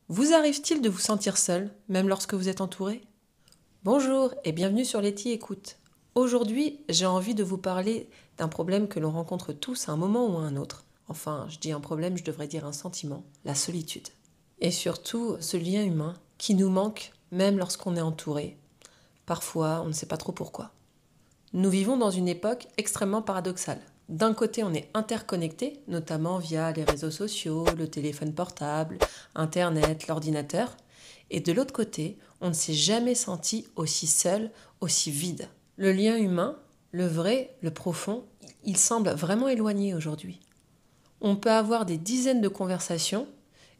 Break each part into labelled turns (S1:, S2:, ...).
S1: Vous arrive-t-il de vous sentir seul, même lorsque vous êtes entouré? Bonjour et bienvenue sur Letty Écoute. Aujourd'hui, j'ai envie de vous parler d'un problème que l'on rencontre tous à un moment ou à un autre. Enfin, je dis un problème, je devrais dire un sentiment, la solitude. Et surtout, ce lien humain qui nous manque même lorsqu'on est entouré. Parfois, on ne sait pas trop pourquoi. Nous vivons dans une époque extrêmement paradoxale. D'un côté, on est interconnecté, notamment via les réseaux sociaux, le téléphone portable, Internet, l'ordinateur. Et de l'autre côté, on ne s'est jamais senti aussi seul, aussi vide. Le lien humain, le vrai, le profond, il semble vraiment éloigné aujourd'hui. On peut avoir des dizaines de conversations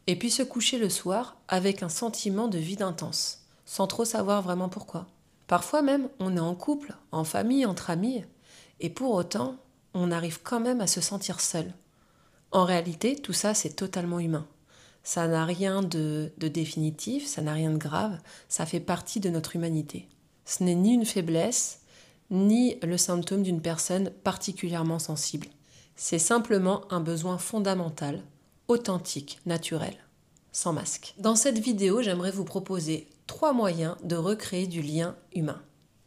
S1: et puis se coucher le soir avec un sentiment de vide intense, sans trop savoir vraiment pourquoi. Parfois même, on est en couple, en famille, entre amis, et pour autant, on arrive quand même à se sentir seul. En réalité, tout ça, c'est totalement humain. Ça n'a rien de définitif, ça n'a rien de grave, ça fait partie de notre humanité. Ce n'est ni une faiblesse, ni le symptôme d'une personne particulièrement sensible. C'est simplement un besoin fondamental, authentique, naturel, sans masque. Dans cette vidéo, j'aimerais vous proposer 3 moyens de recréer du lien humain.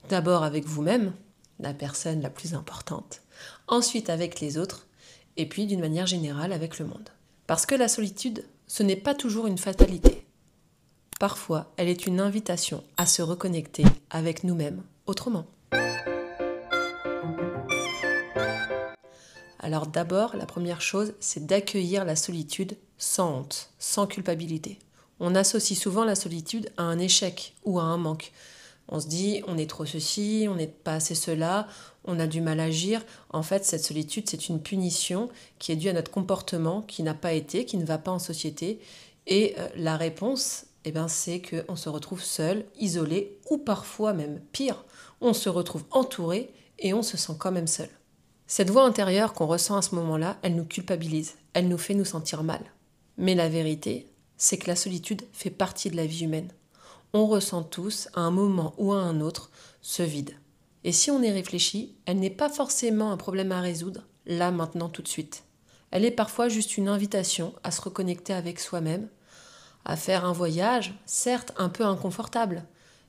S1: D'abord avec vous-même, la personne la plus importante, ensuite avec les autres, et puis d'une manière générale avec le monde. Parce que la solitude, ce n'est pas toujours une fatalité. Parfois, elle est une invitation à se reconnecter avec nous-mêmes autrement. Alors d'abord, la première chose, c'est d'accueillir la solitude sans honte, sans culpabilité. On associe souvent la solitude à un échec ou à un manque. On se dit, on est trop ceci, on n'est pas assez cela, on a du mal à agir. En fait, cette solitude, c'est une punition qui est due à notre comportement, qui n'a pas été, qui ne va pas en société. Et la réponse, c'est qu'on se retrouve seul, isolé, ou parfois même pire, on se retrouve entouré et on se sent quand même seul. Cette voix intérieure qu'on ressent à ce moment-là, elle nous culpabilise, elle nous fait nous sentir mal. Mais la vérité, c'est que la solitude fait partie de la vie humaine. On ressent tous, à un moment ou à un autre, ce vide. Et si on y réfléchit, elle n'est pas forcément un problème à résoudre, là, maintenant, tout de suite. Elle est parfois juste une invitation à se reconnecter avec soi-même, à faire un voyage, certes un peu inconfortable,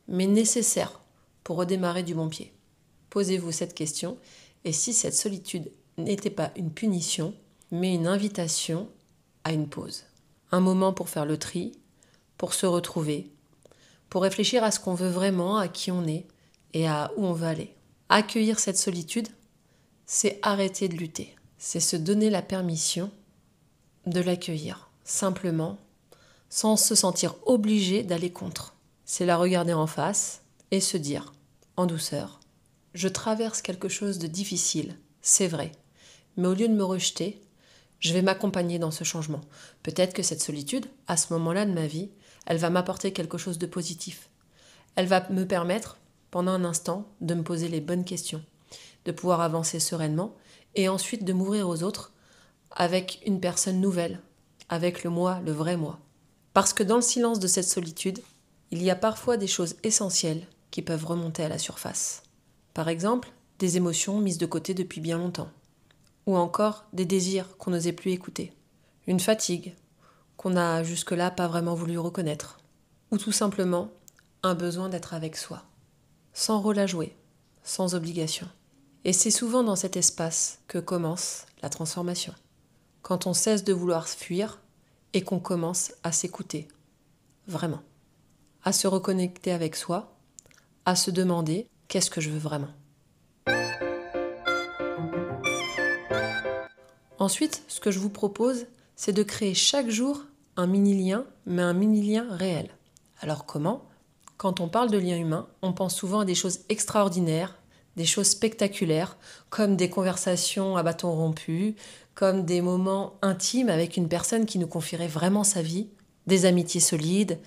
S1: mais nécessaire pour redémarrer du bon pied. Posez-vous cette question, et si cette solitude n'était pas une punition, mais une invitation à une pause. Un moment pour faire le tri, pour se retrouver, pour réfléchir à ce qu'on veut vraiment, à qui on est et à où on veut aller. Accueillir cette solitude, c'est arrêter de lutter. C'est se donner la permission de l'accueillir, simplement, sans se sentir obligé d'aller contre. C'est la regarder en face et se dire, en douceur, je traverse quelque chose de difficile, c'est vrai, mais au lieu de me rejeter, je vais m'accompagner dans ce changement. Peut-être que cette solitude, à ce moment-là de ma vie, elle va m'apporter quelque chose de positif. Elle va me permettre, pendant un instant, de me poser les bonnes questions, de pouvoir avancer sereinement et ensuite de m'ouvrir aux autres avec une personne nouvelle, avec le moi, le vrai moi. Parce que dans le silence de cette solitude, il y a parfois des choses essentielles qui peuvent remonter à la surface. Par exemple, des émotions mises de côté depuis bien longtemps. Ou encore des désirs qu'on n'osait plus écouter. Une fatigue qu'on n'a jusque-là pas vraiment voulu reconnaître. Ou tout simplement un besoin d'être avec soi. Sans rôle à jouer, sans obligation. Et c'est souvent dans cet espace que commence la transformation. Quand on cesse de vouloir fuir et qu'on commence à s'écouter. Vraiment. À se reconnecter avec soi, à se demander qu'est-ce que je veux vraiment. Ensuite, ce que je vous propose, c'est de créer chaque jour un mini-lien, mais un mini-lien réel. Alors comment ? Quand on parle de lien humain, on pense souvent à des choses extraordinaires, des choses spectaculaires, comme des conversations à bâton rompu, comme des moments intimes avec une personne qui nous confierait vraiment sa vie, des amitiés solides,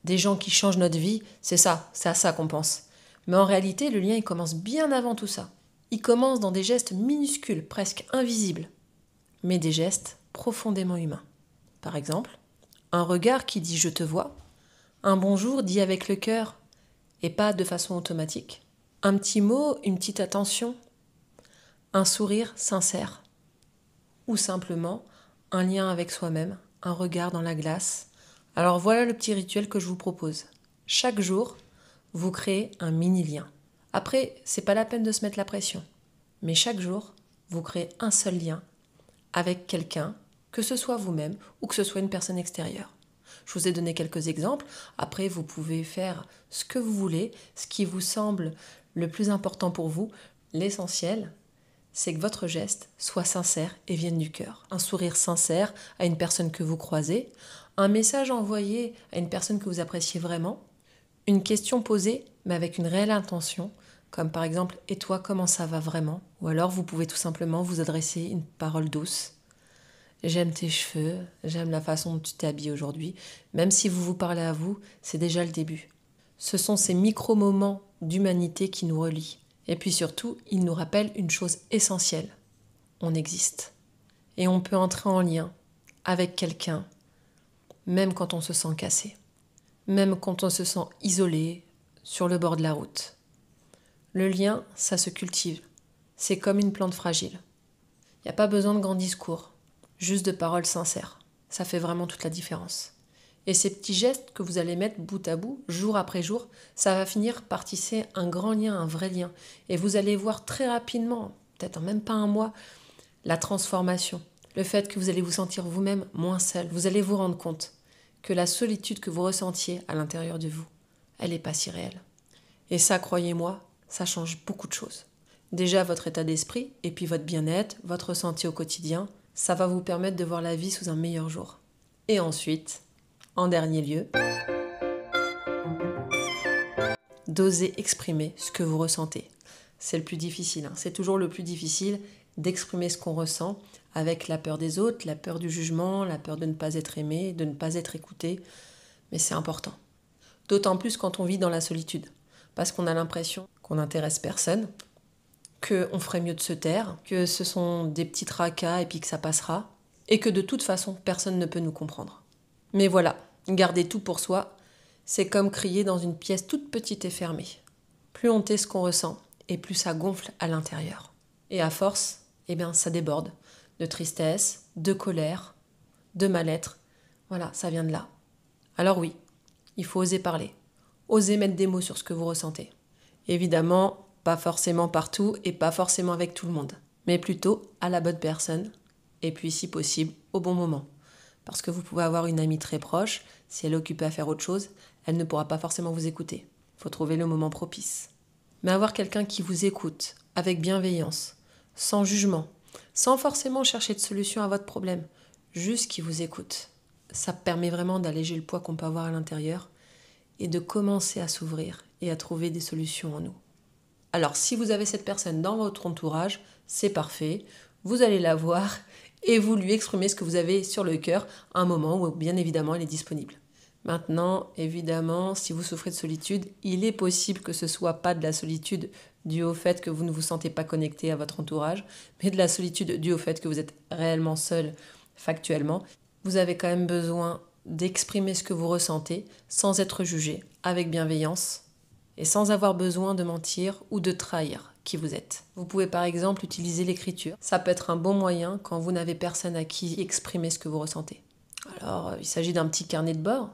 S1: des gens qui changent notre vie, c'est à ça qu'on pense. Mais en réalité, le lien, il commence bien avant tout ça. Il commence dans des gestes minuscules, presque invisibles, mais des gestes profondément humains. Par exemple, un regard qui dit « je te vois », un bonjour dit avec le cœur et pas de façon automatique, un petit mot, une petite attention, un sourire sincère, ou simplement un lien avec soi-même, un regard dans la glace, Alors voilà le petit rituel que je vous propose. Chaque jour, vous créez un mini-lien. Après, c'est pas la peine de se mettre la pression. Mais chaque jour, vous créez un seul lien avec quelqu'un, que ce soit vous-même ou que ce soit une personne extérieure. Je vous ai donné quelques exemples. Après, vous pouvez faire ce que vous voulez, ce qui vous semble le plus important pour vous. L'essentiel, c'est que votre geste soit sincère et vienne du cœur. Un sourire sincère à une personne que vous croisez, un message envoyé à une personne que vous appréciez vraiment, une question posée mais avec une réelle intention, comme par exemple « Et toi, comment ça va vraiment ?» Ou alors vous pouvez tout simplement vous adresser une parole douce. J'aime tes cheveux, j'aime la façon dont tu t'es habillée aujourd'hui. Même si vous vous parlez à vous, c'est déjà le début. Ce sont ces micro-moments d'humanité qui nous relient. Et puis surtout, ils nous rappellent une chose essentielle. On existe. Et on peut entrer en lien avec quelqu'un, même quand on se sent cassé. Même quand on se sent isolé, sur le bord de la route. Le lien, ça se cultive. C'est comme une plante fragile. Il n'y a pas besoin de grands discours. Juste de paroles sincères. Ça fait vraiment toute la différence. Et ces petits gestes que vous allez mettre bout à bout, jour après jour, ça va finir par tisser un grand lien, un vrai lien. Et vous allez voir très rapidement, peut-être en même pas un mois, la transformation. Le fait que vous allez vous sentir vous-même moins seul. Vous allez vous rendre compte que la solitude que vous ressentiez à l'intérieur de vous, elle n'est pas si réelle. Et ça, croyez-moi, ça change beaucoup de choses. Déjà votre état d'esprit, et puis votre bien-être, votre ressenti au quotidien, ça va vous permettre de voir la vie sous un meilleur jour. Et ensuite, en dernier lieu, d'oser exprimer ce que vous ressentez. C'est le plus difficile, c'est toujours le plus difficile d'exprimer ce qu'on ressent avec la peur des autres, la peur du jugement, la peur de ne pas être aimé, de ne pas être écouté. Mais c'est important. D'autant plus quand on vit dans la solitude. Parce qu'on a l'impression qu'on n'intéresse personne, qu'on ferait mieux de se taire, que ce sont des petits tracas et puis que ça passera, et que de toute façon, personne ne peut nous comprendre. Mais voilà, garder tout pour soi, c'est comme crier dans une pièce toute petite et fermée. Plus on tait ce qu'on ressent, et plus ça gonfle à l'intérieur. Et à force, ça déborde. De tristesse, de colère, de mal-être. Voilà, ça vient de là. Alors oui, il faut oser parler. Oser mettre des mots sur ce que vous ressentez. Évidemment, pas forcément partout et pas forcément avec tout le monde, mais plutôt à la bonne personne et puis si possible au bon moment. Parce que vous pouvez avoir une amie très proche, si elle est occupée à faire autre chose, elle ne pourra pas forcément vous écouter. Il faut trouver le moment propice. Mais avoir quelqu'un qui vous écoute avec bienveillance, sans jugement, sans forcément chercher de solution à votre problème, juste qui vous écoute, ça permet vraiment d'alléger le poids qu'on peut avoir à l'intérieur et de commencer à s'ouvrir et à trouver des solutions en nous. Alors si vous avez cette personne dans votre entourage, c'est parfait, vous allez la voir et vous lui exprimez ce que vous avez sur le cœur à un moment où bien évidemment elle est disponible. Maintenant, évidemment, si vous souffrez de solitude, il est possible que ce ne soit pas de la solitude due au fait que vous ne vous sentez pas connecté à votre entourage, mais de la solitude due au fait que vous êtes réellement seul factuellement. Vous avez quand même besoin d'exprimer ce que vous ressentez sans être jugé, avec bienveillance et sans avoir besoin de mentir ou de trahir qui vous êtes. Vous pouvez par exemple utiliser l'écriture. Ça peut être un bon moyen quand vous n'avez personne à qui exprimer ce que vous ressentez. Alors, il s'agit d'un petit carnet de bord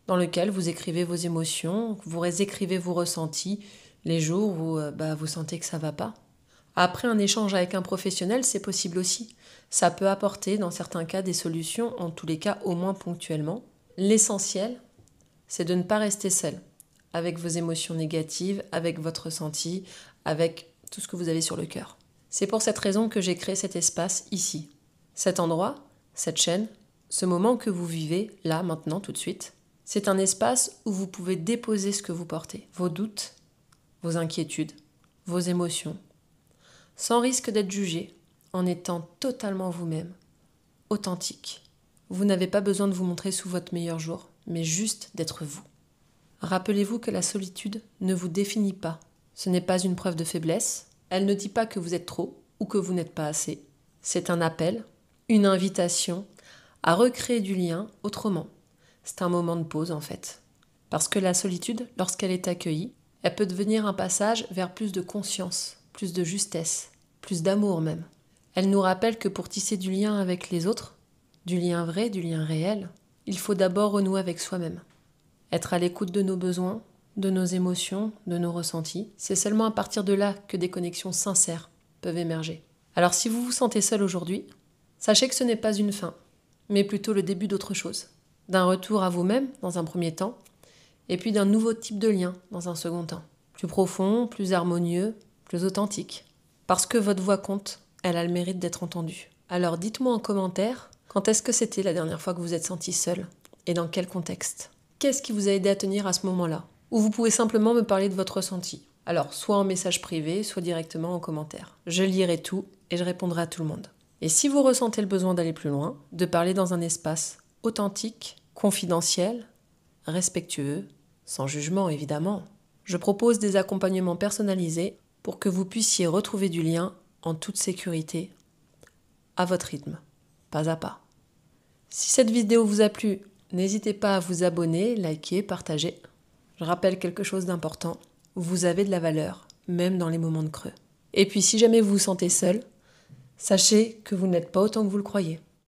S1: dans lequel vous écrivez vos émotions, vous écrivez vos ressentis les jours où vous sentez que ça va pas. Après un échange avec un professionnel, c'est possible aussi. Ça peut apporter dans certains cas des solutions, en tous les cas au moins ponctuellement. L'essentiel, c'est de ne pas rester seul avec vos émotions négatives, avec votre ressenti, avec tout ce que vous avez sur le cœur. C'est pour cette raison que j'ai créé cet espace ici. Cet endroit, cette chaîne, ce moment que vous vivez là, maintenant, tout de suite, c'est un espace où vous pouvez déposer ce que vous portez, vos doutes, vos inquiétudes, vos émotions, sans risque d'être jugé, en étant totalement vous-même, authentique. Vous n'avez pas besoin de vous montrer sous votre meilleur jour, mais juste d'être vous. Rappelez-vous que la solitude ne vous définit pas. Ce n'est pas une preuve de faiblesse. Elle ne dit pas que vous êtes trop ou que vous n'êtes pas assez. C'est un appel, une invitation à recréer du lien autrement. C'est un moment de pause en fait. Parce que la solitude, lorsqu'elle est accueillie, elle peut devenir un passage vers plus de conscience, plus de justesse, plus d'amour même. Elle nous rappelle que pour tisser du lien avec les autres, du lien vrai, du lien réel, il faut d'abord renouer avec soi-même. Être à l'écoute de nos besoins, de nos émotions, de nos ressentis. C'est seulement à partir de là que des connexions sincères peuvent émerger. Alors si vous vous sentez seul aujourd'hui, sachez que ce n'est pas une fin, mais plutôt le début d'autre chose. D'un retour à vous-même dans un premier temps, et puis d'un nouveau type de lien dans un second temps. Plus profond, plus harmonieux, plus authentique. Parce que votre voix compte, elle a le mérite d'être entendue. Alors dites-moi en commentaire, quand est-ce que c'était la dernière fois que vous êtes senti seul et dans quel contexte? Qu'est-ce qui vous a aidé à tenir à ce moment-là? Ou vous pouvez simplement me parler de votre ressenti. Alors, soit en message privé, soit directement en commentaire. Je lirai tout et je répondrai à tout le monde. Et si vous ressentez le besoin d'aller plus loin, de parler dans un espace authentique, confidentiel, respectueux, sans jugement évidemment, je propose des accompagnements personnalisés pour que vous puissiez retrouver du lien en toute sécurité, à votre rythme, pas à pas. Si cette vidéo vous a plu, n'hésitez pas à vous abonner, liker, partager. Je rappelle quelque chose d'important, vous avez de la valeur, même dans les moments de creux. Et puis si jamais vous vous sentez seul, sachez que vous n'êtes pas autant que vous le croyez.